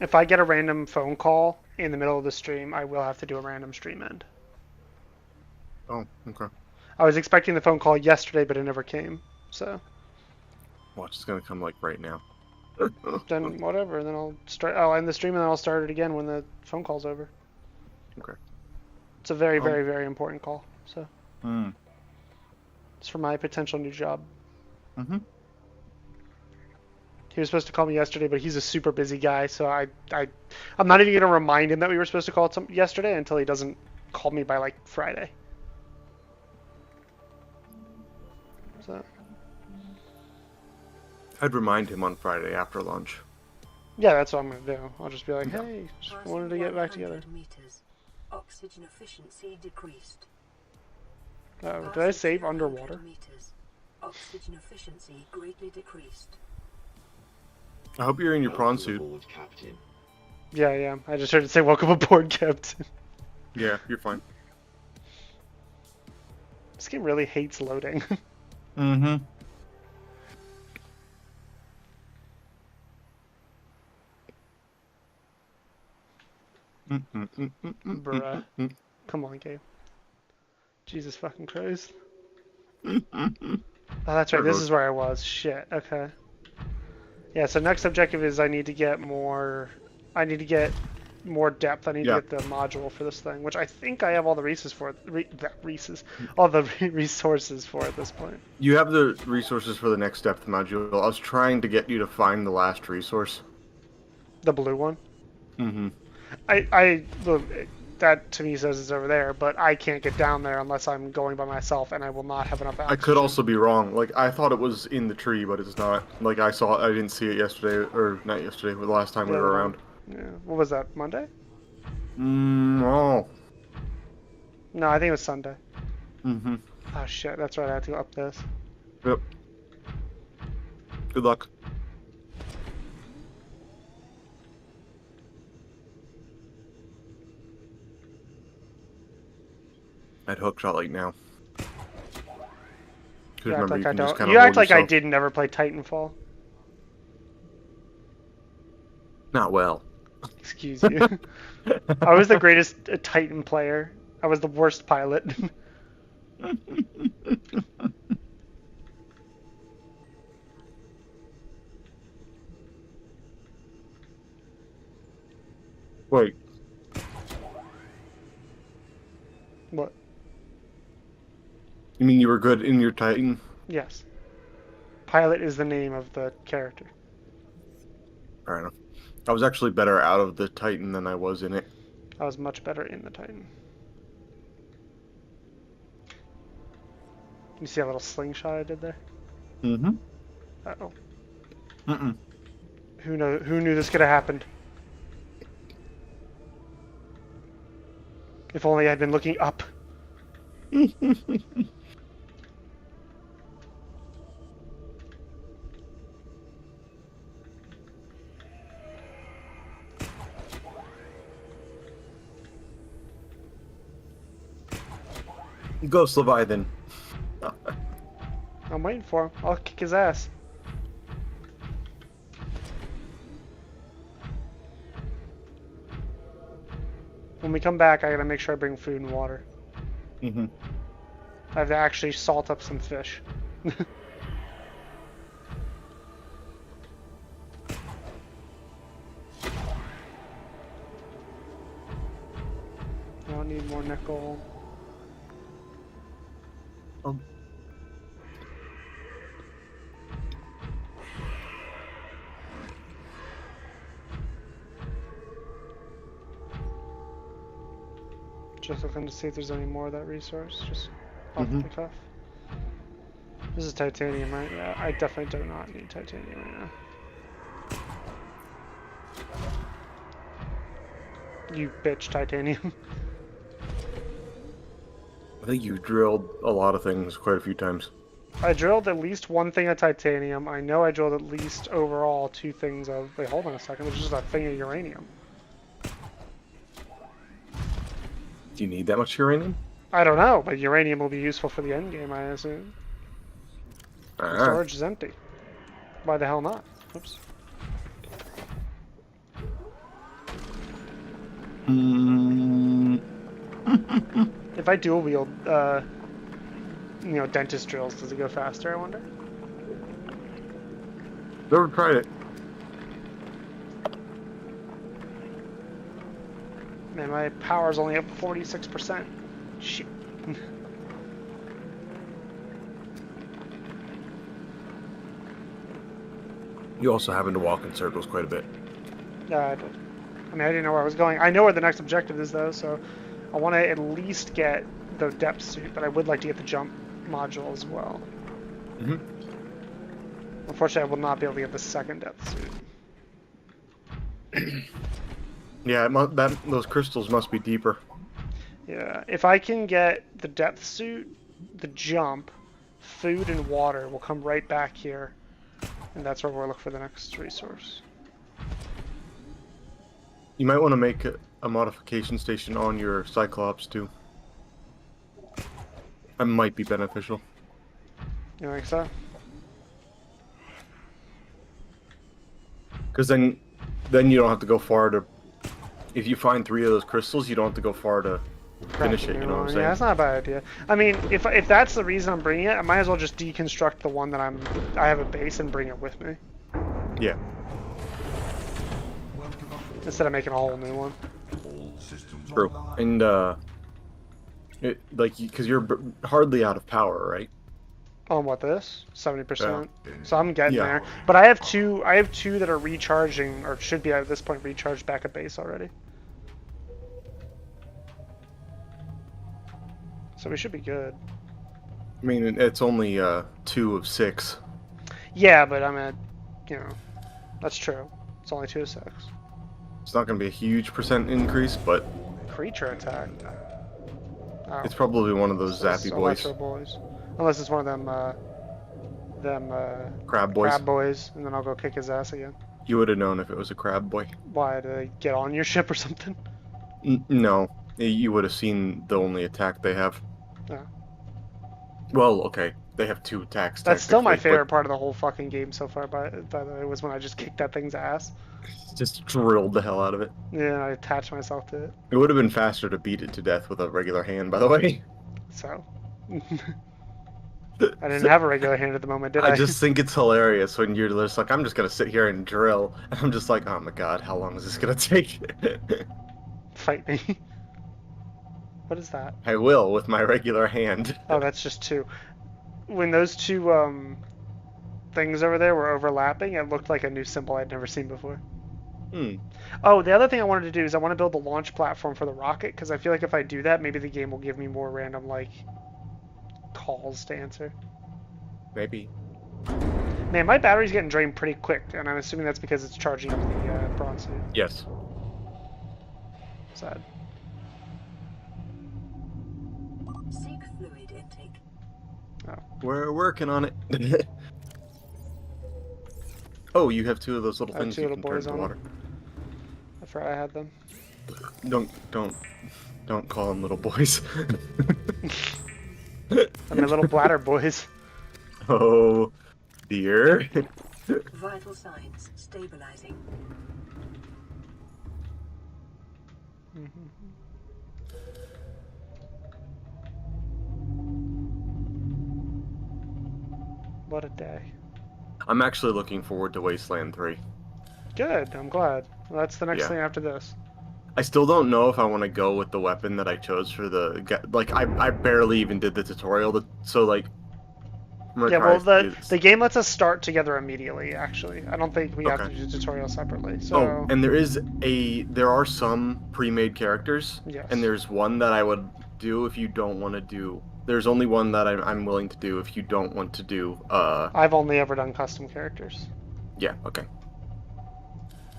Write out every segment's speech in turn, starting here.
If I get a random phone call in the middle of the stream, I will have to do a random stream end. Oh, okay. I was expecting the phone call yesterday, but it never came. So Watch, it's gonna come like right now. then whatever. Then I'll start. I'll end the stream and then I'll start it again when the phone call's over. Okay. It's a very, Um. very, very important call. So Hmm. it's for my potential new job. Mm-hmm. He was supposed to call me yesterday, but he's a super busy guy, so I'm not even gonna remind him that we were supposed to call yesterday until he doesn't call me by like Friday. So I'd remind him on Friday after lunch. yeah, that's what I'm gonna do. I'll just be like, Yeah. hey, just wanted to get back together. Meters. Oxygen efficiency decreased. Did I save underwater? Meters. Oxygen efficiency greatly decreased. I hope you're in your prawn Welcome suit. aboard, Captain. Yeah, yeah. I just heard it say welcome aboard, Captain. Yeah, you're fine. This game really hates loading. Mm-hmm. Bruh. Come on, game. Jesus fucking Christ. Oh, that's right. This is where I was. Shit. Okay. Yeah, so next objective is I need to get more depth. I need to get the module for this thing, which I think I have all the resources for. All the resources for at this point. You have the resources for the next depth module. I was trying to get you to find the last resource. The blue one. Mm-hmm. That to me says it's over there, but I can't get down there unless I'm going by myself, and I will not have enough oxygen. I could also be wrong. Like, I thought it was in the tree, but it's not. Like, I didn't see it yesterday, or not yesterday, but the last time we were around. Yeah. What was that, Monday? Oh. No, I think it was Sunday. Mm-hmm. Oh shit, that's right, I have to go up this. Yep. Good luck. I'd hookshot like now. You act Remember, like you I can just don't. kind of You hold act like I yourself. did never play Titanfall. Not well. Excuse you. I was the greatest Titan player. I was the worst pilot. Wait. What? You mean you were good in your Titan? Yes. Pilot is the name of the character. Fair enough. I was actually better out of the Titan than I was in it. I was much better in the Titan. You see a little slingshot I did there? Mm-hmm. Uh-oh. Mm-mm. Who knew this could have happened? If only I'd been looking up. Ghost Leviathan. I'm waiting for him. I'll kick his ass. When we come back, I gotta make sure I bring food and water. Mm-hmm. I have to actually salt up some fish. I don't need more nickel. Just looking to see if there's any more of that resource, just off the cuff. This is titanium, right? Yeah, I definitely do not need titanium right now. You bitch, titanium. I think you drilled a lot of things quite a few times. I drilled at least one thing of titanium. I know I drilled at least overall 2 things of... Wait, hold on a second. There's just a thing of uranium. Do you need that much uranium? I don't know, but uranium will be useful for the end game, I assume. The storage is empty. Why the hell not? Oops. Mm, If I dual wield, dentist drills, does it go faster? I wonder. never tried it. Man, my power's only up 46%. Shit. You also happen to walk in circles quite a bit. Yeah, I did. I mean, I didn't know where I was going. I know where the next objective is, though, so I want to at least get the depth suit, but I would like to get the jump module as well. Mm-hmm. Unfortunately, I will not be able to get the second depth suit. Yeah, those crystals must be deeper. Yeah, if I can get the depth suit, the jump, food, and water will come right back here, and that's where we'll look for the next resource. You might want to make a modification station on your Cyclops too. That might be beneficial. You think so? Because then you don't have to go far to. If you find 3 of those crystals, you don't have to go far to finish it. You know what I'm saying? Yeah, that's not a bad idea. I mean, if that's the reason I'm bringing it, I might as well just deconstruct the one that I have a base and bring it with me Yeah. instead of making a whole new one. True. And because you're hardly out of power, right? On what this? 70%. Yeah. So I'm getting Yeah. there. But I have two that are recharging, or should be at this point recharged back at base already. So we should be good. I mean, it's only 2 of 6. Yeah, but I'm at, that's true. It's only 2 of 6. It's not going to be a huge percent increase, but Creature attack. Oh. it's probably one of those zappy boys. Electro boys. Unless it's one of them Crab boys. crab boys, and then I'll go kick his ass again. You would have known if it was a crab boy. Why, did they get on your ship or something? No, you would have seen the only attack they have. No. Well, okay, they have 2 attacks. That's still my technically, favorite part of the whole fucking game so far, by the way, was when I just kicked that thing's ass. but Just drilled the hell out of it. Yeah, I attached myself to it. It would have been faster to beat it to death with a regular hand, by the way. So. I didn't have a regular hand at the moment, did I? I just think it's hilarious when you're just like, I'm just gonna sit here and drill, and I'm just like, oh my god, how long is this gonna take? Fight me. What is that? I will with my regular hand. Oh, that's just 2. When those 2 things over there were overlapping, it looked like a new symbol I'd never seen before. Oh, the other thing I wanted to do is I want to build the launch platform for the rocket, because I feel like if I do that, maybe the game will give me more random, calls to answer. Maybe. Man, my battery's getting drained pretty quick, and I'm assuming that's because it's charging up the bronze suit. Yes. Sad. Seek fluid intake. We're working on it. Oh, you have 2 of those little I have things 2 you little can turn boys into on water. them. I forgot I had them. Don't call them little boys. I mean, little bladder boys. Oh, dear. Vital signs stabilizing. What a day. I'm actually looking forward to Wasteland 3. Good, I'm glad. Well, that's the next Yeah. thing after this. I still don't know if I want to go with the weapon that I chose for the... I barely even did the tutorial, so, I'm gonna Yeah, try well, to do this. the game lets us start together immediately, actually. I don't think we have to Okay. do the tutorial separately, so... Oh, and there are some pre-made characters, Yes. and there's one that I would do if you don't want to do... There's only one that I'm willing to do if you don't want to do, I've only ever done custom characters. Yeah, okay.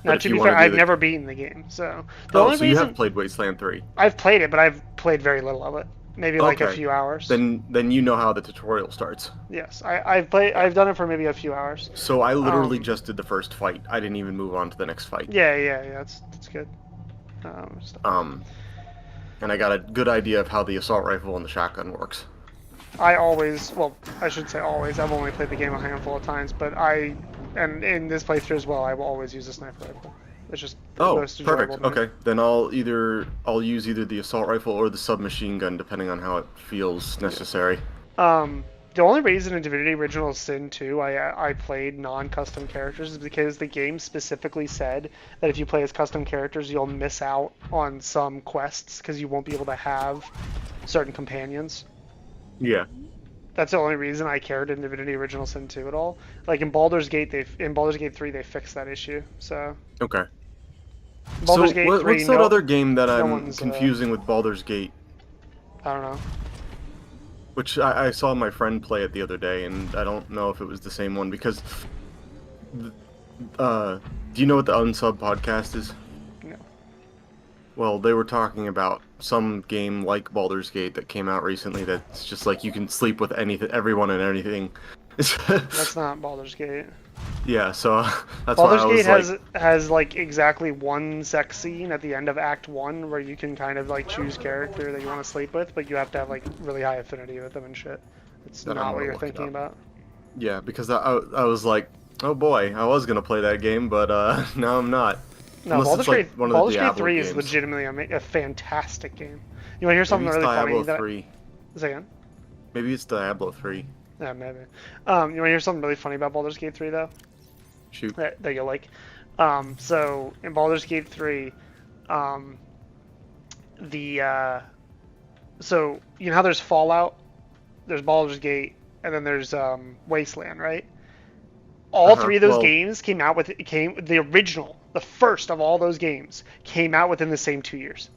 Now, if to you be wanna fair, do I've the- never beaten the game, so... The Oh, only so you reason... have played Wasteland 3. I've played it, but I've played very little of it. Maybe like a Okay. few hours. Then you know how the tutorial starts. Yes, I've done it for maybe a few hours. So I literally Um, just did the first fight. I didn't even move on to the next fight. Yeah, that's good. And I got a good idea of how the assault rifle and the shotgun works. I should say always, I've only played the game a handful of times, but and in this playthrough as well, I will always use a sniper rifle. It's just the Oh, most enjoyable perfect. to me. Okay, then I'll use either the assault rifle or the submachine gun, depending on how it feels necessary. The only reason in Divinity Original Sin 2 I played non-custom characters is because the game specifically said that if you play as custom characters, you'll miss out on some quests because you won't be able to have certain companions. Yeah. That's the only reason I cared in Divinity Original Sin 2 at all. Like in Baldur's Gate, in Baldur's Gate 3 they fixed that issue. So Okay. Baldur's So Gate 3, what's that other game that no I'm one's confusing with Baldur's Gate? I don't know. Which I saw my friend play it the other day, and I don't know if it was the same one because, do you know what the Unsub podcast is? No. Well, they were talking about some game like Baldur's Gate that came out recently that's just like you can sleep with anything, everyone and anything. That's not Baldur's Gate. Yeah, so that's Baldur's why I was Gate has like exactly one sex scene at the end of Act 1 where you can kind of like choose character that you want to sleep with, but you have to have like really high affinity with them and shit. It's Then I'm not gonna what you're look it thinking up. about. Yeah, because I was like, oh boy, I was gonna play that game, but now I'm not. No, Unless Baldur's it's like Gate, one of the Baldur's Gate Diablo 3 is games. legitimately a fantastic game. You want to hear something Maybe it's really Diablo funny? 3. Say again? Maybe it's Diablo 3. Yeah, maybe. You want to hear something really funny about Baldur's Gate 3 though? Shoot. That you'll like. So in Baldur's Gate 3, so you know how there's Fallout, there's Baldur's Gate, and then there's Wasteland, right? All three of those games the original, the first of all those games came out within the same 2 years.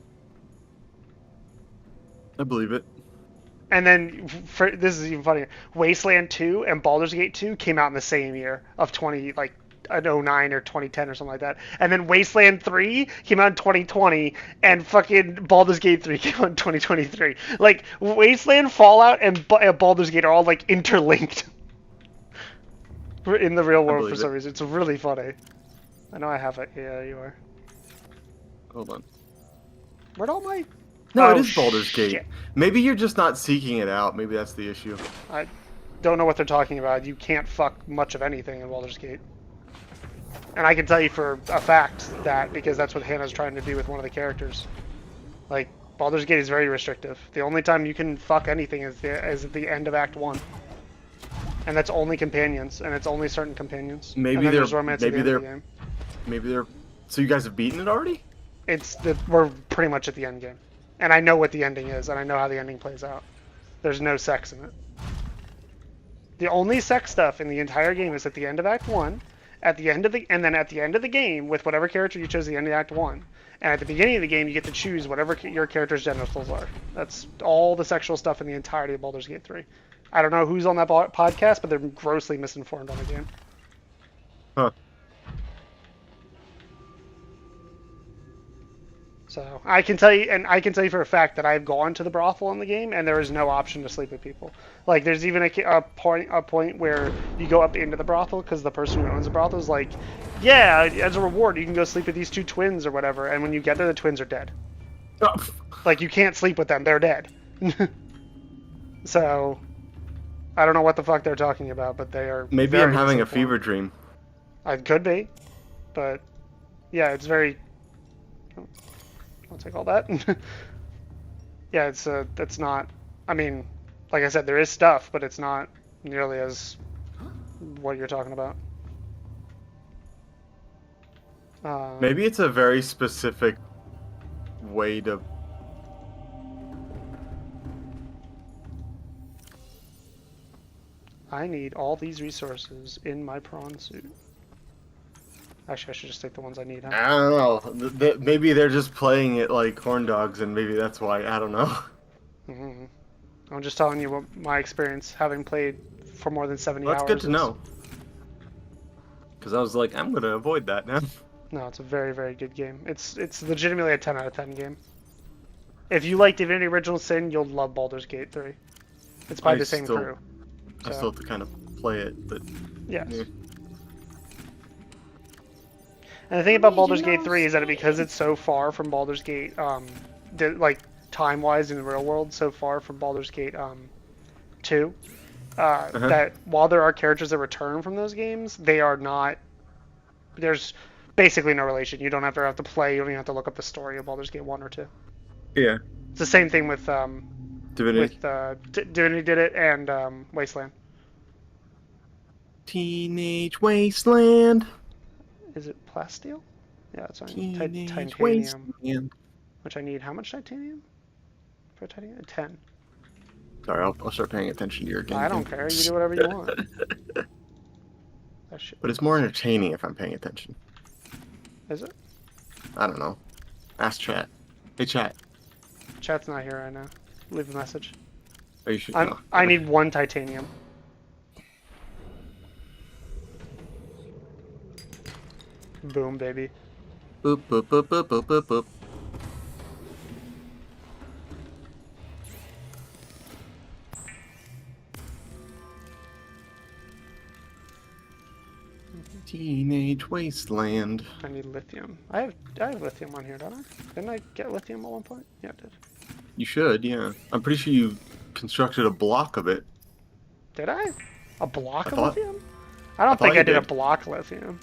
I believe it. And then, this is even funnier, Wasteland 2 and Baldur's Gate 2 came out in the same year of 2009 or 2010 or something like that. And then Wasteland 3 came out in 2020, and fucking Baldur's Gate 3 came out in 2023. Like, Wasteland, Fallout, and Baldur's Gate are all, like, interlinked. In the real world for some reason. It's really funny. I know I have it. Yeah, you are. Hold on. Where'd all my... No, Oh, it is Baldur's shit. Gate. Maybe you're just not seeking it out. Maybe that's the issue. I don't know what they're talking about. You can't fuck much of anything in Baldur's Gate. And I can tell you for a fact that, because that's what Hannah's trying to do with one of the characters. Like, Baldur's Gate is very restrictive. The only time you can fuck anything is at the end of Act 1. And that's only companions, and it's only certain companions. Maybe and they're romance maybe at the they're end of the game. maybe they're. So you guys have beaten it already? We're pretty much at the end game. And I know what the ending is, and I know how the ending plays out. There's no sex in it. The only sex stuff in the entire game is at the end of Act 1, and then at the end of the game, with whatever character you chose at the end of Act 1. And at the beginning of the game, you get to choose whatever your character's genitals are. That's all the sexual stuff in the entirety of Baldur's Gate 3. I don't know who's on that podcast, but they're grossly misinformed on the game. Huh. So I can tell you for a fact that I've gone to the brothel in the game, and there is no option to sleep with people. Like, there's even a point where you go up into the brothel because the person who owns the brothel is like, yeah, as a reward, you can go sleep with these two twins or whatever. And when you get there, the twins are dead. Oh. Like, you can't sleep with them; they're dead. So I don't know what the fuck they're talking about, but they are. Maybe I'm having a fever dream. I could be, but yeah, it's very. I'll take all that. Yeah, it's not. I mean, like I said, there is stuff, but it's not nearly as what you're talking about. Maybe it's a very specific way to. I need all these resources in my prawn suit. Actually, I should just take the ones I need, huh? I don't know. Maybe they're just playing it like corn dogs, and maybe that's why. I don't know. Mm-hmm. I'm just telling you what my experience, having played for more than 70 hours. That's good to know. Because I was like, I'm gonna avoid that now. No, it's a very, very good game. It's legitimately a 10 out of 10 game. If you like Divinity Original Sin, you'll love Baldur's Gate 3. It's by the same crew. I still have to kind of play it, but yes. Yeah. And the thing about Baldur's Gate 3 is that because it's so far from Baldur's Gate, like time-wise in the real world, so far from Baldur's Gate 2, that while there are characters that return from those games, they are not. There's basically no relation. You don't have to play. You don't even have to look up the story of Baldur's Gate 1 or 2. Yeah. It's the same thing with Divinity. Divinity did it and Wasteland. Teenage Wasteland. Is it plasteel? Yeah, that's what I need. Teenage Titanium. Wasteland. Which I need. How much titanium? For titanium? 10. Sorry, I'll start paying attention to your game. I don't care. You do whatever you want. That shit. But it's more entertaining if I'm paying attention. Is it? I don't know. Ask chat. Hey, chat. Chat's not here right now. Leave a message. Oh, you should. I need 1 titanium. Boom, baby. Boop, boop, boop, boop, boop, boop, boop. Teenage Wasteland. I need lithium. I have lithium on here, don't I? Didn't I get lithium at one point? Yeah, I did. You should, yeah. I'm pretty sure you constructed a block of it. Did I? A block of thought- lithium? I don't thought think I you did a did. block lithium.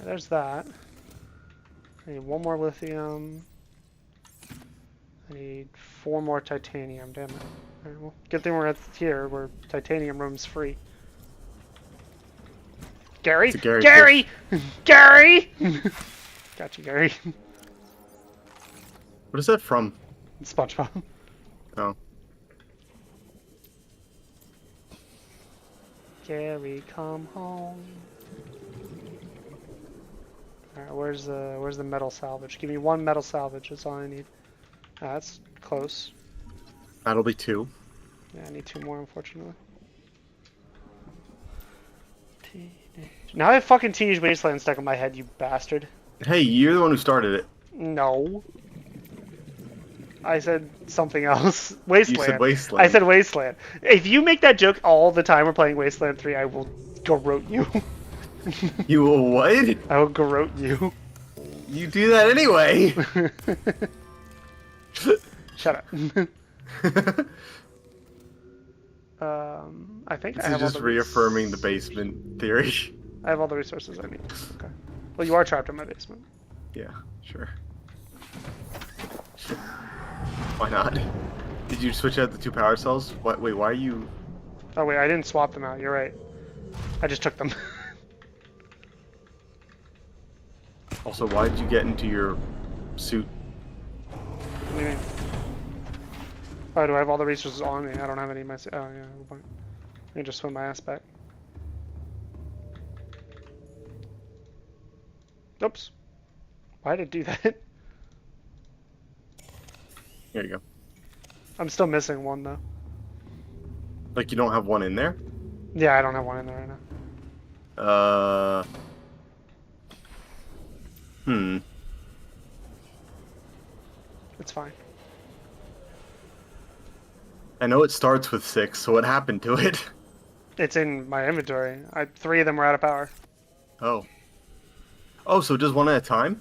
There's that. I need 1 more lithium. I need 4 more titanium, damn it. Alright, well, good thing we're at here where titanium room's free. Gary? It's a Gary Gary! Gary! Got you, Gary. What is that from? SpongeBob. Oh. Gary, come home. Alright, where's the metal salvage? Give me 1 metal salvage, that's all I need. Ah, that's close. That'll be 2. Yeah, I need 2 more, unfortunately. Now I have fucking Teenage Wasteland stuck in my head, you bastard. Hey, you're the one who started it. No. I said something else. Wasteland. You said Wasteland. I said Wasteland. If you make that joke all the time we're playing Wasteland 3, I will garrote you. You will what? I will garrote you. You do that anyway. Shut up. I think This I is have just all the reaffirming the basement theory. I have all the resources I need. Okay. Well, you are trapped in my basement. Yeah, sure. Why not? Did you switch out the 2 power cells? What? Wait, why are you? Oh wait, I didn't swap them out. You're right. I just took them. Also, why did you get into your suit? What do you mean? Oh, do I have all the resources on me? I don't have any in my... Oh, yeah. Good point. I can just swim my ass back. Oops. Why did it do that? Here you go. I'm still missing 1, though. Like you don't have 1 in there? Yeah, I don't have 1 in there right now. It's fine. I know it starts with 6, so what happened to it? It's in my inventory. 3 of them were out of power. Oh. Oh, so just 1 at a time?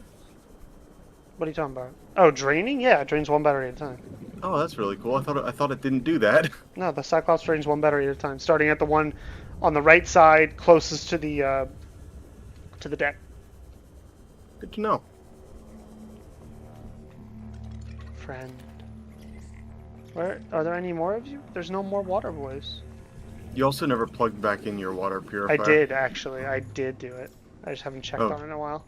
What are you talking about? Oh, draining? Yeah, it drains 1 battery at a time. Oh, that's really cool. I thought it didn't do that. No, the Cyclops drains 1 battery at a time, starting at the one on the right side closest to the deck. Good to know. Friend. Where are there any more of you? There's no more water boys. You also never plugged back in your water purifier. I did actually. I did do it. I just haven't checked Oh. on it in a while.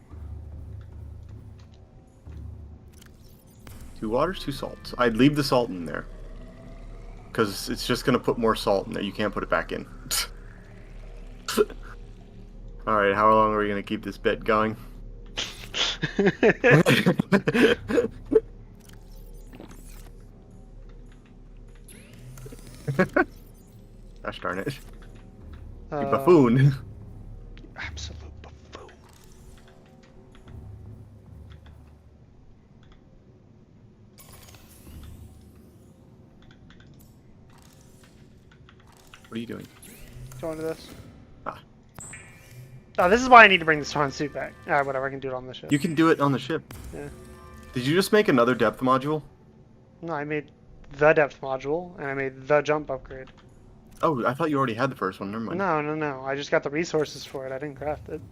2 waters, 2 salts. I'd leave the salt in there. Because it's just going to put more salt in there. You can't put it back in. Alright, how long are we going to keep this bet going? Gosh darn it. You buffoon. Absolute buffoon. What are you doing? Go into this. Ah. Oh, this is why I need to bring the Swan suit back. Ah, whatever, I can do it on the ship. You can do it on the ship. Yeah. Did you just make another depth module? No, I made the depth module, and I made the jump upgrade. Oh, I thought you already had the first one. Never mind. No. I just got the resources for it. I didn't craft it.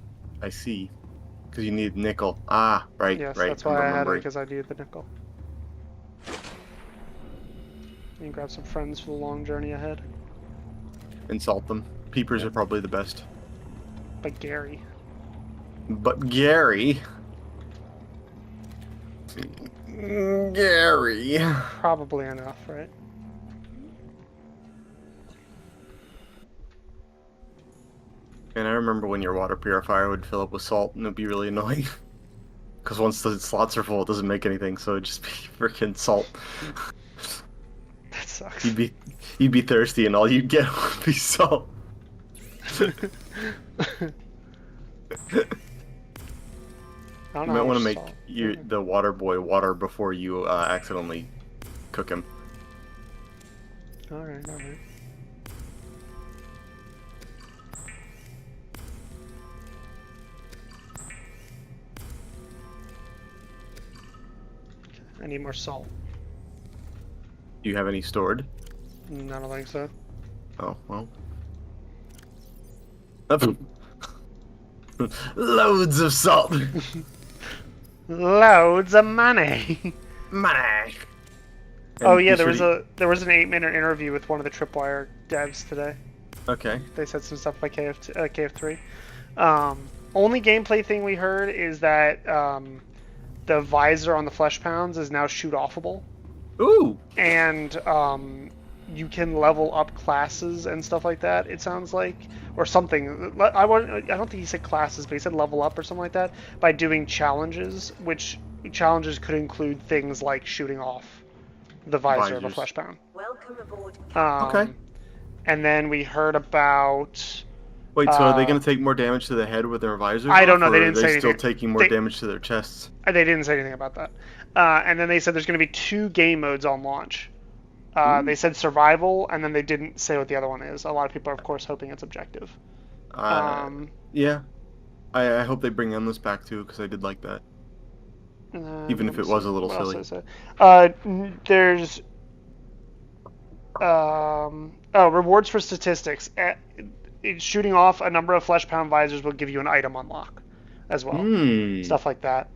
I see. Because you need nickel. Ah, right, Yes, right. that's I'm why I had it, remembering. because I needed the nickel. And grab some friends for the long journey ahead. Insult them. Peepers Yep. are probably the best. But Gary. But Gary... Gary... Probably enough, right? And I remember when your water purifier would fill up with salt, and it'd be really annoying. Because once the slots are full, it doesn't make anything, so it'd just be freaking salt. That sucks. You'd be thirsty, and all you'd get would be salt. I You don't know might how want to much make salt. the water boy water before you accidentally cook him. Alright, alright. I need more salt. Do you have any stored? I don't think so. Oh, well. Loads of salt! Loads of money. Money! Oh And yeah, be there sure was an 8-minute interview with one of the Tripwire devs today. Okay. They said some stuff about KF3. Only gameplay thing we heard is that the visor on the flesh pounds is now shoot offable, Ooh! and you can level up classes and stuff like that. It sounds like, or something. I don't think he said classes, but he said level up or something like that by doing challenges, which challenges could include things like shooting off the visor of a Visors. flesh pound. Welcome aboard. Okay. And then we heard about. Wait, so are they going to take more damage to the head with their visors? I don't know, off, they or didn't are say they still anything. taking more They- damage to their chests? They didn't say anything about that. And then they said there's going to be 2 game modes on launch. They said survival, and then they didn't say what the other one is. A lot of people are, of course, hoping it's objective. Yeah. I hope they bring Endless back too, because I did like that. Even if it was a little What else silly. did I say? There's rewards for statistics. Shooting off a number of flesh pound visors will give you an item unlock as well. Stuff like that.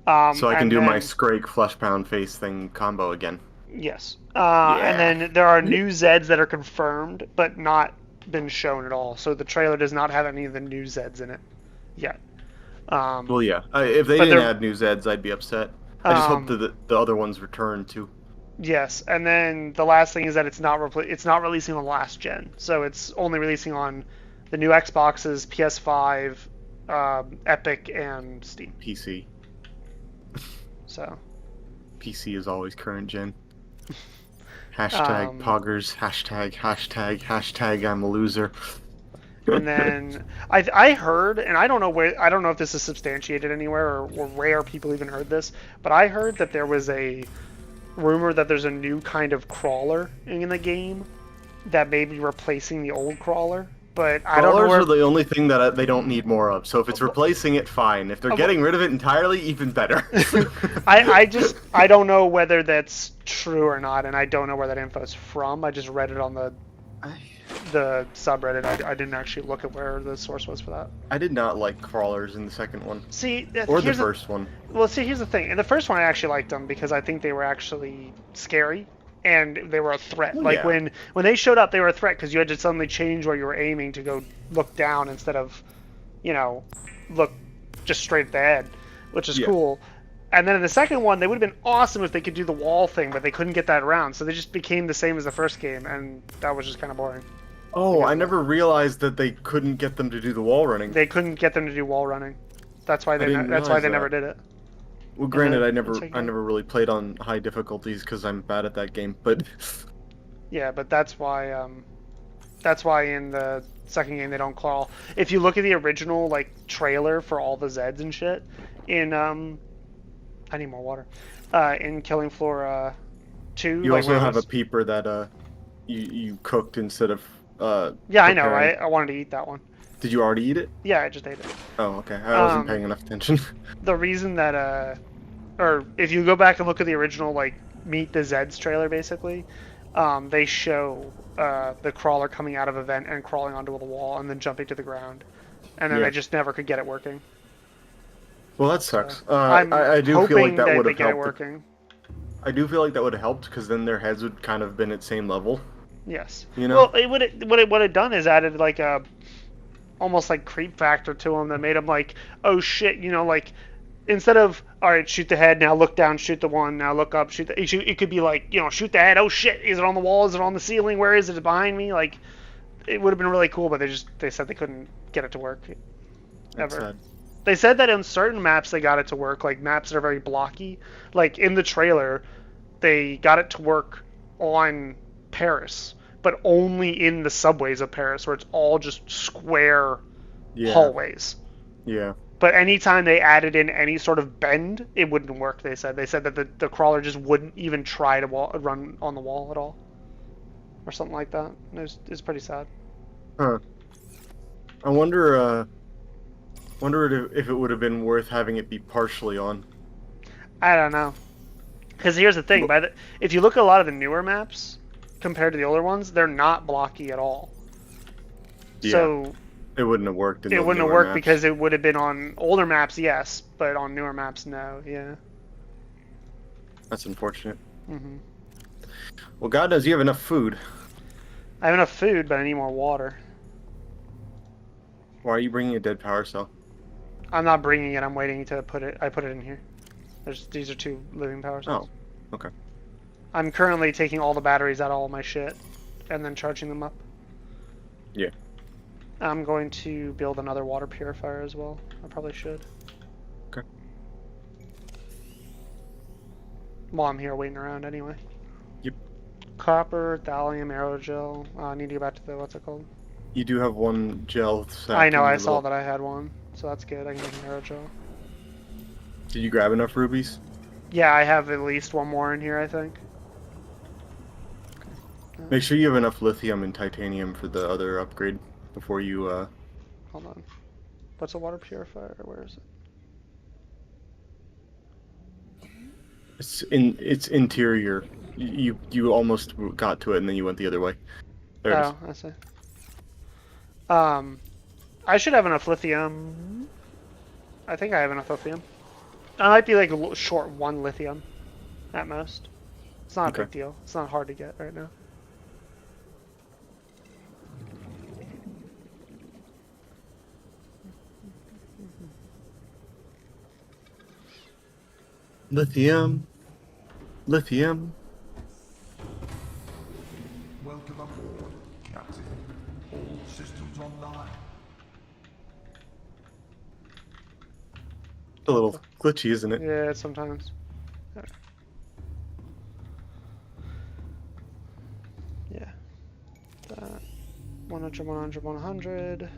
So I can and do my then- Scrake flesh pound face thing combo again. Yes. Yeah. And then there are new Zeds that are confirmed, but not been shown at all. So the trailer does not have any of the new Zeds in it yet. Well, yeah. If they But didn't they're- add new Zeds, I'd be upset. I just hope that the other ones return too. Yes, and then the last thing is that it's not releasing on last gen, so it's only releasing on the new Xboxes, PS5, Epic, and Steam. PC. So. PC is always current gen. Hashtag poggers. Hashtag I'm a loser. And then I heard, and I don't know if this is substantiated anywhere or where people even heard this, but I heard that there was a rumor that there's a new kind of crawler in the game that may be replacing the old crawler. But I don't know Crawlers where. are the only thing that they don't need more of. So if it's replacing it, fine. If they're getting rid of it entirely, even better. I don't know whether that's true or not, and I don't know where that info is from. I just read it on the subreddit. I didn't actually look at where the source was for that. I did not like crawlers in the second one. See, Or the first one. Well, see, here's the thing. In the first one, I actually liked them because I think they were actually scary and they were a threat. Well, like yeah. when they showed up, they were a threat because you had to suddenly change where you were aiming to go look down instead of, look just straight at the head, which is cool. And then in the second one, they would have been awesome if they could do the wall thing, but they couldn't get that around, so they just became the same as the first game, and that was just kind of boring. Oh, I never realized that they couldn't get them to do the wall running. They couldn't get them to do wall running. That's why they didn't that's why realize they that. never did it. Well, granted, then I never really played on high difficulties because I'm bad at that game, but Yeah, but that's why in the second game they don't crawl. If you look at the original trailer for all the Zeds and shit in I need more water. In Killing Floor 2. you also have a peeper that you cooked instead of Yeah, I know. preparing. I wanted to eat that one. Did you already eat it? Yeah, I just ate it. Oh, okay. I wasn't paying enough attention. The reason that or if you go back and look at the original Meet the Zeds trailer, basically, they show the crawler coming out of a vent and crawling onto the wall and then jumping to the ground. and then Yeah. they just never could get it working. Well, that sucks. I'm I do feel like hoping that would they have get it helped. working. I do feel like that would have helped because then their heads would kind of been at same level. Yes. You know? Well, what it would have done is added like a almost like creep factor to them that made them like, oh shit, you know, like instead of all right, shoot the head, now look down, shoot the one, now look up, shoot the. It could be like, you know, shoot the head. Oh shit, is it on the wall? Is it on the ceiling? Where is it? Is it behind me? Like, it would have been really cool, but they said they couldn't get it to work That's ever. sad. They said that in certain maps they got it to work, like maps that are very blocky. Like in the trailer, they got it to work on Paris, but only in the subways of Paris, where it's all just square Yeah. hallways. Yeah. But anytime they added in any sort of bend, it wouldn't work. They said that the crawler just wouldn't even try to run on the wall at all, or something like that. It's pretty sad. Huh. I wonder if it would have been worth having it be partially on. I don't know. Because here's the thing: if you look at a lot of the newer maps compared to the older ones, they're not blocky at all. Yeah. So It wouldn't have worked. it wouldn't have worked because it would have been on older maps, yes, but on newer maps, no. Yeah. That's unfortunate. hmm Well, God knows you have enough food. I have enough food, but I need more water. Why are you bringing a dead power cell? I'm not bringing it. I'm waiting to put it. I put it in here. These are 2 living power cells. Oh, okay. I'm currently taking all the batteries out of all my shit and then charging them up. Yeah. I'm going to build another water purifier as well. I probably should. Okay. While I'm here waiting around anyway. Yep. Copper, thallium, aerogel. I need to go back to the, what's it called? You do have one gel sack. I know, in I your saw little- that I had one. So that's good. I can make an aerogel. Did you grab enough rubies? Yeah, I have at least one more in here, I think. Make sure you have enough lithium and titanium for the other upgrade before you, Hold on. What's a water purifier? Where is it? It's interior. You almost got to it and then you went the other way. There it is. Oh, I see. I should have enough lithium. I think I have enough lithium. I might be like short 1 lithium at most. It's not a Okay. big deal. It's not hard to get right now. Lithium. Lithium. Welcome aboard, Captain. All systems online. A little glitchy, isn't it? Yeah, sometimes. Yeah. That. 100, 100, 100.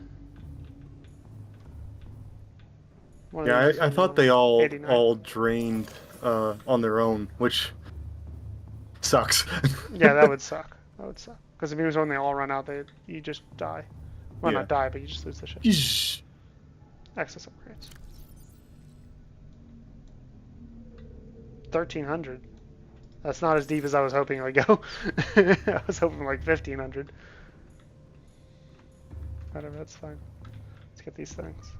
One of Yeah, these I is thought they all 89. drained on their own, which sucks. Yeah, that would suck. That would suck. Because if it was when they all run out, you just die. Well, Yeah. not die, but you just lose the ship. Yeesh. Access upgrades. 1,300. That's not as deep as I was hoping it would go. I was hoping like 1,500. Whatever, that's fine. Let's get these things.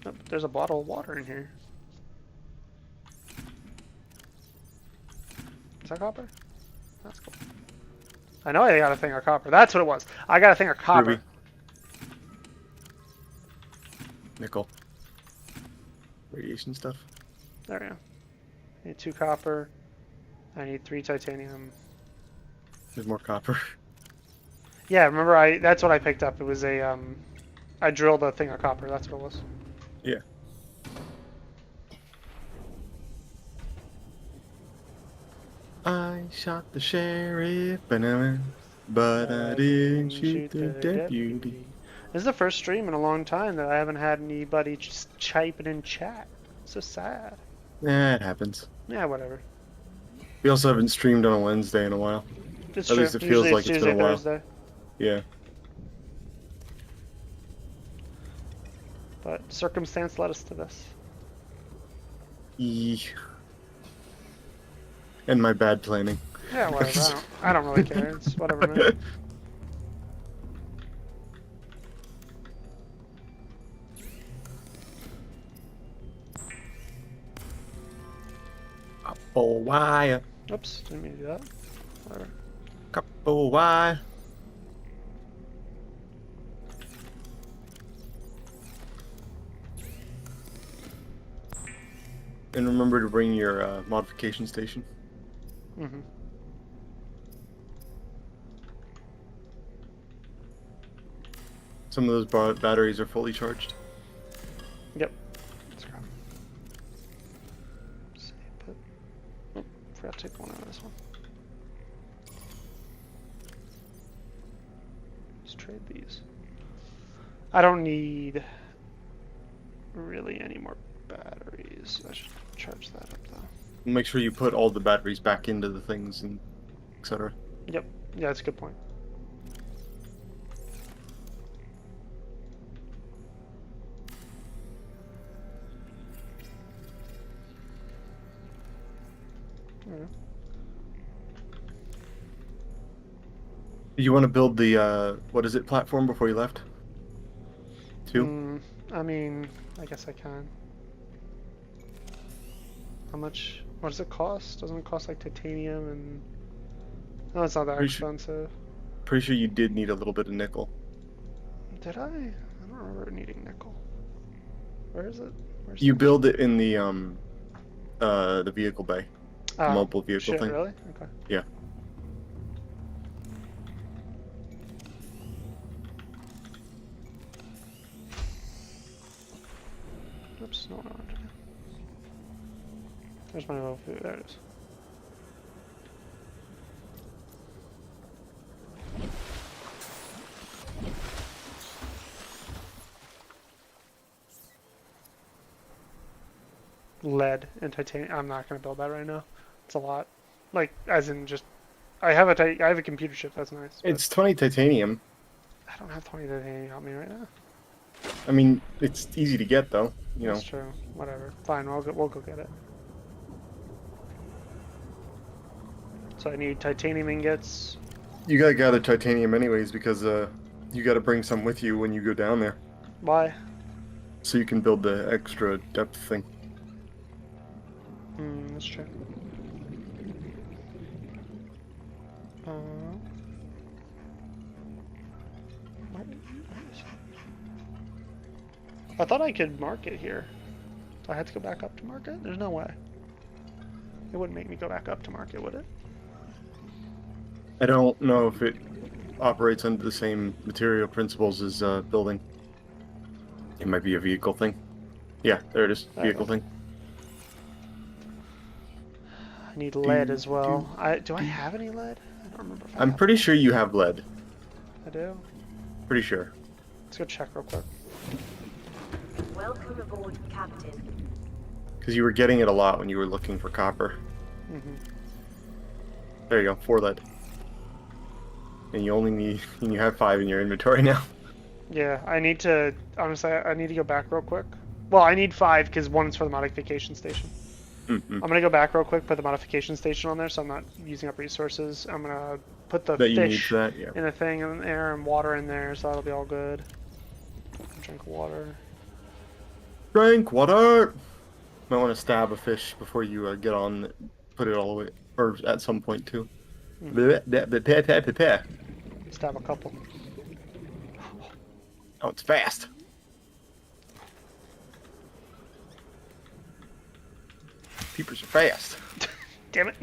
Oh, there's a bottle of water in here. Is that copper? That's cool. I know I got a thing of copper. That's what it was. I got a thing of copper. Ruby. Nickel. Radiation stuff. There we go. I need 2 copper. I need 3 titanium. There's more copper. Yeah, remember that's what I picked up. It was a I drilled a thing of copper. That's what it was. Yeah. I shot the sheriff, but I didn't shoot the deputy. This is the first stream in a long time that I haven't had anybody just chiping in chat. So sad. It happens. Yeah, whatever. We also haven't streamed on a Wednesday in a while. It's At true. least it feels Usually like it's been a Tuesday, while. Thursday. Yeah. But circumstance led us to this. Eee. And my bad planning. Yeah, whatever. I don't really care. It's whatever, man. Couple wire. Oops, didn't mean to do that. Whatever. Couple wire. And remember to bring your modification station. Mm-hmm. Some of those batteries are fully charged. Yep. Let's grab 'em. Let's see, put... Oh, forgot to take one out of this one. Let's trade these. I don't need really any more batteries. I should charge that up though. Make sure you put all the batteries back into the things and etc. Yep. Yeah, that's a good point. Yeah. You want to build the what is it platform before you left? Two? I mean, I guess I can. How much? What does it cost? Doesn't it cost like titanium and? No, it's not that expensive. Pretty sure you did need a little bit of nickel. Did I? I don't remember needing nickel. Where is it? Where's You the... build it in the vehicle bay. Oh, Mobile vehicle shit, thing. really? Okay. Yeah. Oops, no, no. There's my level food. There it is. Lead and titanium. I'm not gonna build that right now. It's a lot. Like, as in just, I have a computer chip. That's nice. but It's 20 titanium. I don't have 20 titanium on me right now. I mean, it's easy to get though. You know. That's true. Whatever. Fine. We'll go get it. So I need titanium ingots. You gotta gather titanium anyways because you gotta bring some with you when you go down there, Why? so you can build the extra depth thing. That's true. Where is it? I thought I could mark it here. Do I had to go back up to mark it? There's no way. It wouldn't make me go back up to mark it, would it? I don't know if it operates under the same material principles as building. It might be a vehicle thing. Yeah, there it is. Vehicle thing. I need lead as well. Do I have any lead? I don't remember if I I'm have pretty lead. sure you have lead. I do? Pretty sure. Let's go check real quick. Welcome aboard, Captain. Because you were getting it a lot when you were looking for copper. There you go, 4 lead. And you only need, and you have 5 in your inventory now. Yeah, I need to, honestly, I need to go back real quick. Well, I need 5 because one's for the modification station. I'm gonna go back real quick, put the modification station on there so I'm not using up resources. I'm gonna put the fish in a thing in there and water in there so that'll be all good. Drink water. Drink water! Might want to stab a fish before you get on, put it all the way, or at some point too. Stab a couple. Oh, it's fast. Peepers are fast. Damn it.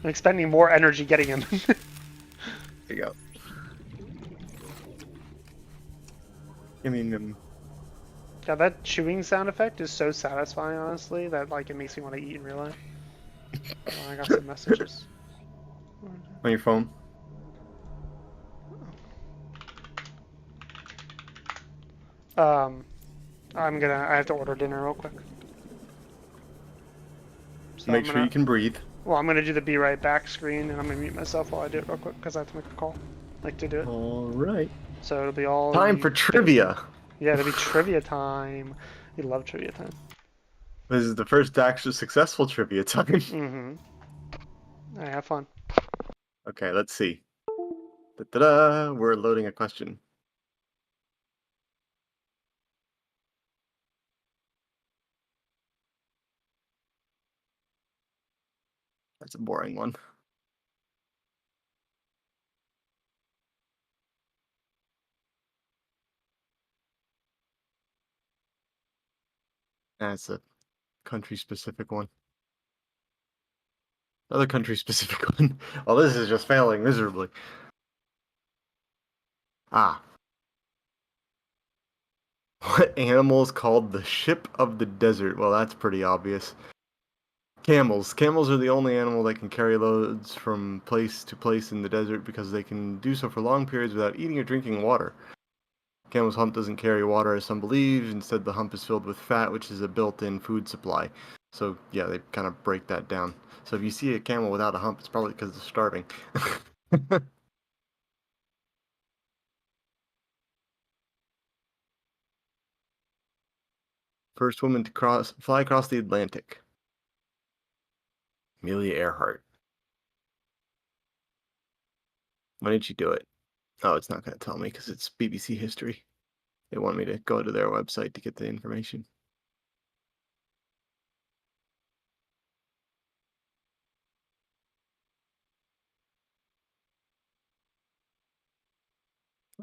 I'm expending more energy getting him. There you go. I mean, Yeah, that chewing sound effect is so satisfying, honestly, that like it makes me want to eat in real life. Oh, I got some messages. on your phone. I have to order dinner real quick. So Make sure you can breathe. Well, I'm gonna do the be right back screen, and I'm gonna mute myself while I do it real quick because I have to make a call, like to do it. All right. So it'll be all Time for trivia. Yeah, it'll be trivia time. We love trivia time. This is the first actual successful trivia time. All right, have fun. Okay, let's see. Da-da-da, we're loading a question. That's a boring one. That's a country-specific one. Another country-specific one. Well, this is just failing miserably. Ah. What animal is called the ship of the desert? Well, that's pretty obvious. Camels. Camels are the only animal that can carry loads from place to place in the desert because they can do so for long periods without eating or drinking water. Camel's hump doesn't carry water as some believe. Instead, the hump is filled with fat, which is a built-in food supply. So, yeah, they kind of break that down. So if you see a camel without a hump, it's probably because they're starving. First woman to fly across the Atlantic. Amelia Earhart. When did she do it? Oh, it's not going to tell me because it's BBC History. They want me to go to their website to get the information.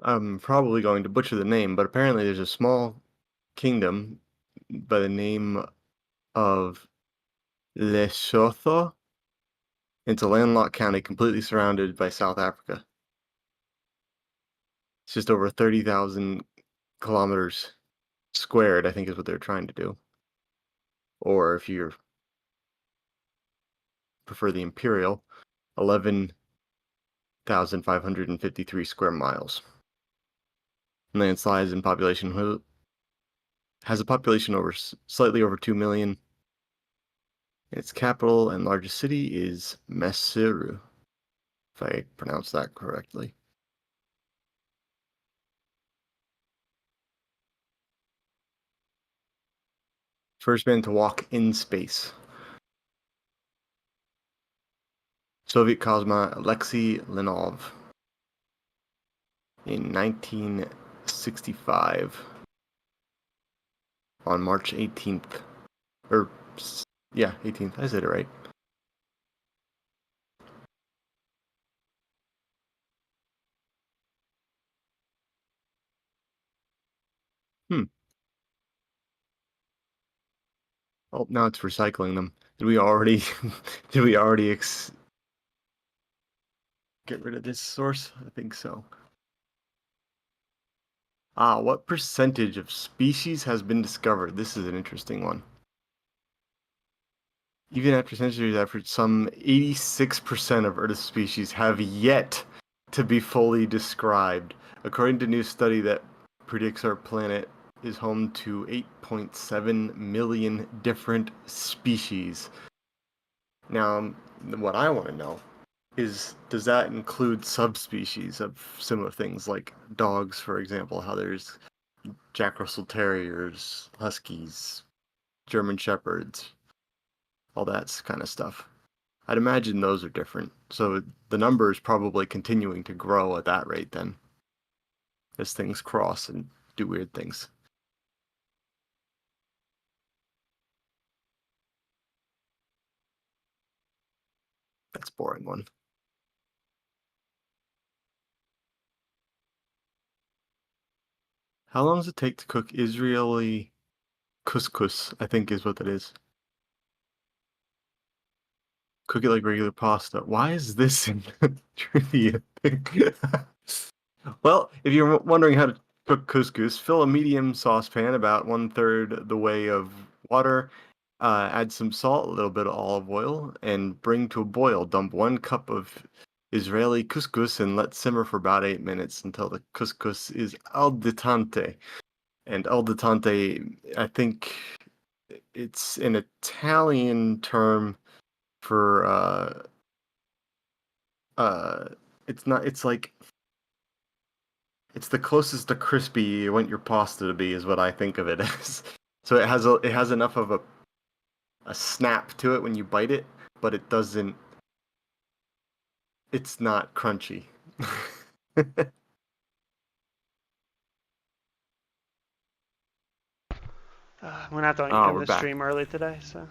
I'm probably going to butcher the name, but apparently there's a small kingdom by the name of Lesotho. It's a landlocked county completely surrounded by South Africa. It's just over 30,000 kilometers squared, I think is what they're trying to do. Or if you prefer the imperial, 11,553 square miles. Land size and population has a population over slightly over 2 million. Its capital and largest city is Maseru, if I pronounce that correctly. First man to walk in space. Soviet cosmonaut Alexei Leonov in 1965 on March 18th. Or, yeah, 18th. I said it right. Oh, now it's recycling them. Did we already get rid of this source? I think so. What percentage of species has been discovered? This is an interesting one. Even after centuries of effort, some 86% of Earth's species have yet to be fully described. According to a new study that predicts our planet is home to 8.7 million different species. Now, what I want to know is, does that include subspecies of similar things like dogs, for example, how there's Jack Russell Terriers, Huskies, German Shepherds, all that kind of stuff. I'd imagine those are different. So the number is probably continuing to grow at that rate then, as things cross and do weird things. That's a boring one. How long does it take to cook Israeli couscous, I think is what that is. Cook it like regular pasta. Why is this in the trivia thing? Well, if you're wondering how to cook couscous, fill a medium saucepan about 1/3 the way of water. Add some salt, a little bit of olive oil, and bring to a boil. Dump 1 cup of Israeli couscous and let simmer for about 8 minutes until the couscous is al dente. And al dente, I think it's an Italian term for it's not, it's like, it's the closest to crispy you want your pasta to be, is what I think of it as. So it has enough of a snap to it when you bite it, but it doesn't, it's not crunchy. I'm gonna have to Oh, end we're the back. stream early today, so.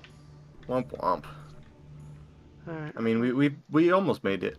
Womp womp. Alright. I mean, we almost made it.